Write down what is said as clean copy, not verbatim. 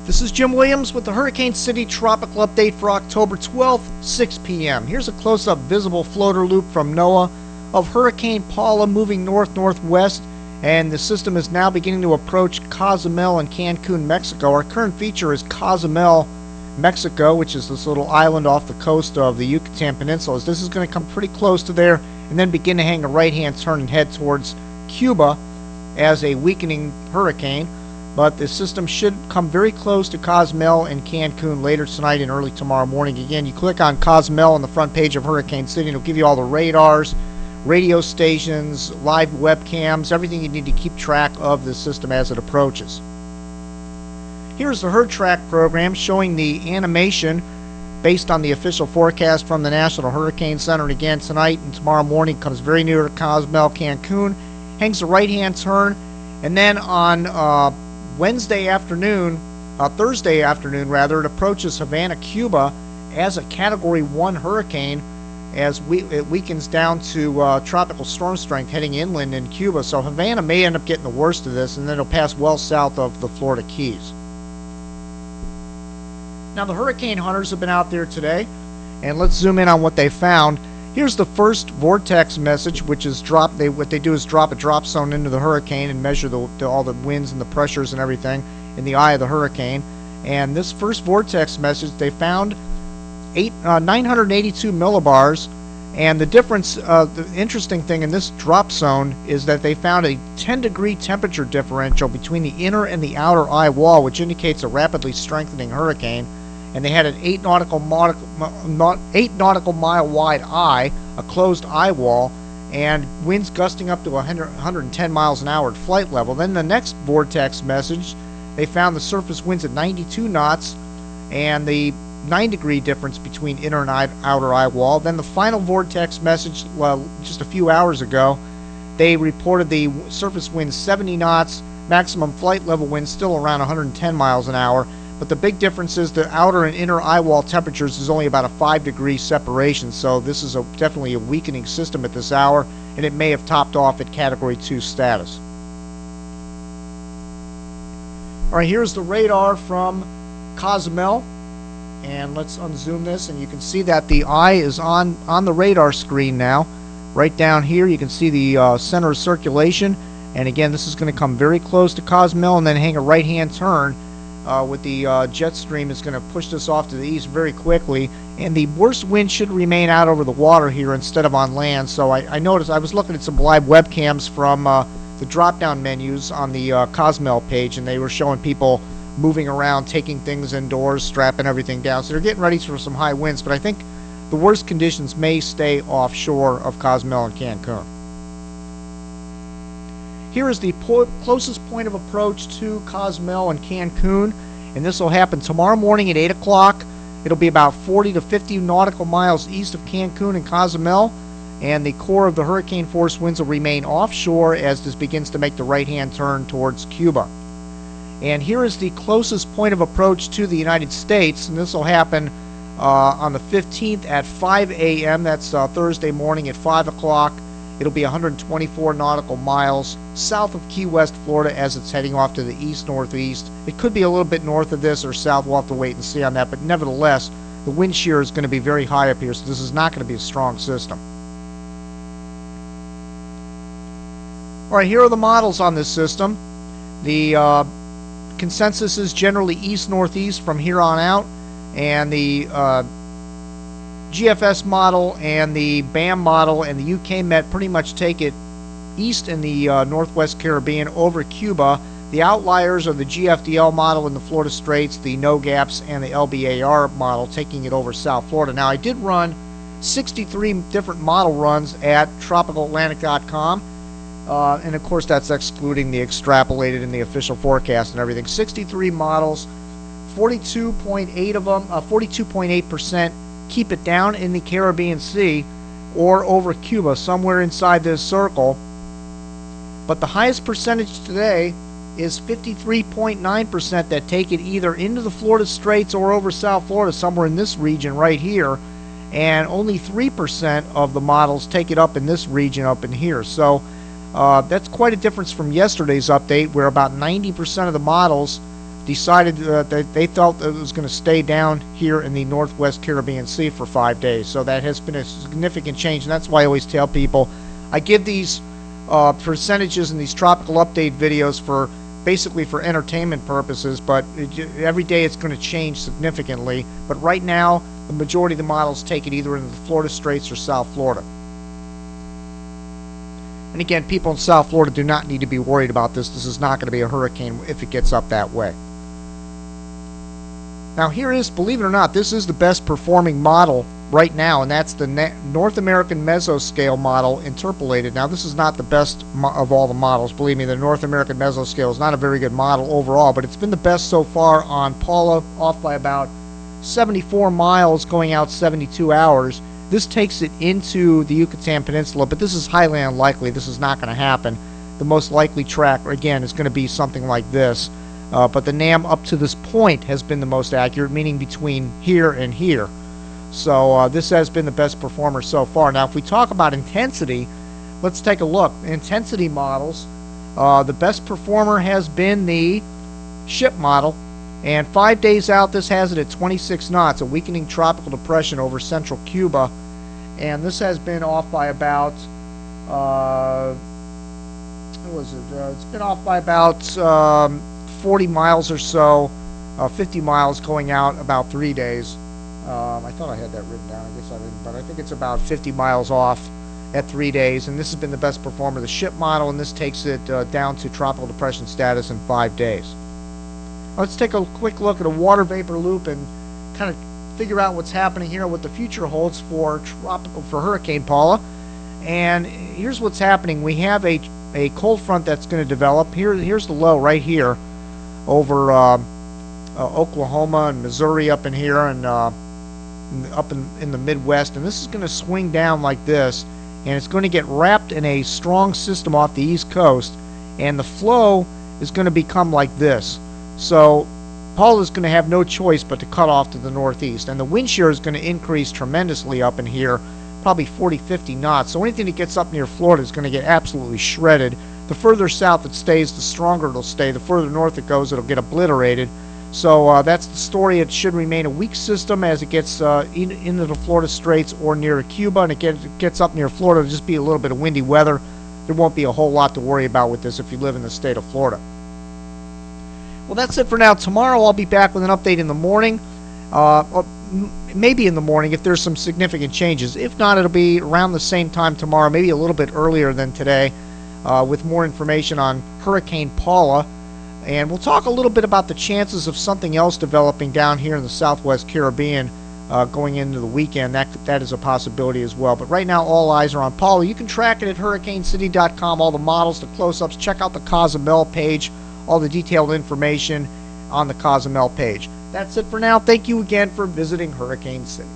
This is Jim Williams with the Hurricane City Tropical Update for October 12th, 6 p.m. Here's a close-up visible floater loop from NOAA of Hurricane Paula moving north-northwest, and the system is now beginning to approach Cozumel and Cancun, Mexico. Our current feature is Cozumel, Mexico, which is this little island off the coast of the Yucatan Peninsula. This is going to come pretty close to there and then begin to hang a right-hand turn and head towards Cuba as a weakening hurricane. But the system should come very close to Cozumel and Cancun later tonight and early tomorrow morning. Again, you click on Cozumel on the front page of Hurricane City, and it'll give you all the radars, radio stations, live webcams, everything you need to keep track of the system as it approaches. Here's the HurTrack program showing the animation based on the official forecast from the National Hurricane Center. And again, tonight and tomorrow morning comes very near to Cozumel, Cancun, hangs a right-hand turn, and then on Thursday afternoon, it approaches Havana, Cuba as a Category 1 hurricane as it weakens down to tropical storm strength heading inland in Cuba. So Havana may end up getting the worst of this, and then it'll pass well south of the Florida Keys. Now the hurricane hunters have been out there today, and let's zoom in on what they found. Here's the first vortex message, which is what they do is drop a drop zone into the hurricane and measure all the winds and the pressures and everything in the eye of the hurricane. And this first vortex message, they found 982 millibars. And the difference, the interesting thing in this drop zone is that they found a 10-degree temperature differential between the inner and the outer eye wall, which indicates a rapidly strengthening hurricane. And they had an 8 nautical mile wide eye, a closed eye wall, and winds gusting up to 110 miles an hour at flight level. Then the next vortex message, they found the surface winds at 92 knots and the 9-degree difference between inner and outer eye wall. Then the final vortex message, just a few hours ago, they reported the surface winds 70 knots, maximum flight level winds still around 110 miles an hour. But the big difference is the outer and inner eye wall temperatures is only about a 5-degree separation, so this is definitely a weakening system at this hour, and it may have topped off at Category 2 status. Alright, here's the radar from Cozumel, and let's unzoom this, and you can see that the eye is on the radar screen now. Right down here you can see the center of circulation, and again this is going to come very close to Cozumel and then hang a right-hand turn. With the jet stream is going to push this off to the east very quickly, and the worst wind should remain out over the water here instead of on land. So I noticed, I was looking at some live webcams from the drop-down menus on the Cozumel page, and they were showing people moving around, taking things indoors, strapping everything down. So they're getting ready for some high winds, but I think the worst conditions may stay offshore of Cozumel and Cancun. Here is the closest point of approach to Cozumel and Cancun, and this will happen tomorrow morning at 8 o'clock. It'll be about 40 to 50 nautical miles east of Cancun and Cozumel, and the core of the hurricane force winds will remain offshore as this begins to make the right-hand turn towards Cuba. And here is the closest point of approach to the United States, and this will happen on the 15th at 5 a.m. That's Thursday morning at 5 o'clock. It'll be 124 nautical miles south of Key West, Florida, as it's heading off to the east-northeast. It could be a little bit north of this or south. We'll have to wait and see on that. But nevertheless, the wind shear is going to be very high up here, so this is not going to be a strong system. All right, here are the models on this system. The consensus is generally east-northeast from here on out, and the GFS model and the BAM model and the UK Met pretty much take it east in the Northwest Caribbean over Cuba. The outliers are the GFDL model in the Florida Straits, the NOGAPS, and the LBAR model taking it over South Florida. Now I did run 63 different model runs at tropicalatlantic.com, and of course that's excluding the extrapolated in the official forecast and everything. 63 models, 42.8 of them, 42.8% keep it down in the Caribbean Sea or over Cuba, somewhere inside this circle. But the highest percentage today is 53.9% that take it either into the Florida Straits or over South Florida, somewhere in this region right here, and only 3% of the models take it up in this region up in here. So that's quite a difference from yesterday's update, where about 90% of the models decided that they felt that it was going to stay down here in the Northwest Caribbean Sea for 5 days. So that has been a significant change, and that's why I always tell people I give these percentages in these tropical update videos for basically for entertainment purposes, but every day it's going to change significantly. But right now, the majority of the models take it either into the Florida Straits or South Florida. And again, people in South Florida do not need to be worried about this. This is not going to be a hurricane if it gets up that way. Now here is, believe it or not, this is the best performing model right now, and that's the North American Mesoscale model interpolated. Now this is not the best of all the models. Believe me, the North American Mesoscale is not a very good model overall, but it's been the best so far on Paula, off by about 74 miles going out 72 hours. This takes it into the Yucatan Peninsula, but this is highly unlikely. This is not going to happen. The most likely track, again, is going to be something like this. But the NAM up to this point has been the most accurate, meaning between here and here. So this has been the best performer so far. Now, if we talk about intensity, let's take a look. Intensity models, the best performer has been the ship model. And 5 days out, this has it at 26 knots, a weakening tropical depression over central Cuba. And this has been off by about, what was it? It's been off by about 40 miles or so, 50 miles going out about 3 days. I thought I had that written down. I guess I didn't, but I think it's about 50 miles off at 3 days. And this has been the best performer, the ship model, and this takes it down to tropical depression status in 5 days. Let's take a quick look at a water vapor loop and kind of figure out what's happening here, what the future holds for Hurricane Paula. And here's what's happening. We have a cold front that's going to develop. Here's the low right here over Oklahoma and Missouri up in here and up in the Midwest. And this is going to swing down like this, and it's going to get wrapped in a strong system off the East Coast, and the flow is going to become like this. So Paula is going to have no choice but to cut off to the northeast, and the wind shear is going to increase tremendously up in here, probably 40-50 knots. So anything that gets up near Florida is going to get absolutely shredded. The further south it stays, the stronger it'll stay. The further north it goes, it'll get obliterated. So that's the story. It should remain a weak system as it gets into the Florida Straits or near Cuba, and it gets up near Florida. It'll just be a little bit of windy weather. There won't be a whole lot to worry about with this if you live in the state of Florida. Well, that's it for now. Tomorrow I'll be back with an update in the morning, maybe in the morning if there's some significant changes. If not, it'll be around the same time tomorrow, maybe a little bit earlier than today, with more information on Hurricane Paula. And we'll talk a little bit about the chances of something else developing down here in the Southwest Caribbean going into the weekend. That is a possibility as well. But right now, all eyes are on Paula. You can track it at hurricanecity.com, all the models, the close-ups. Check out the Cozumel page, all the detailed information on the Cozumel page. That's it for now. Thank you again for visiting Hurricane City.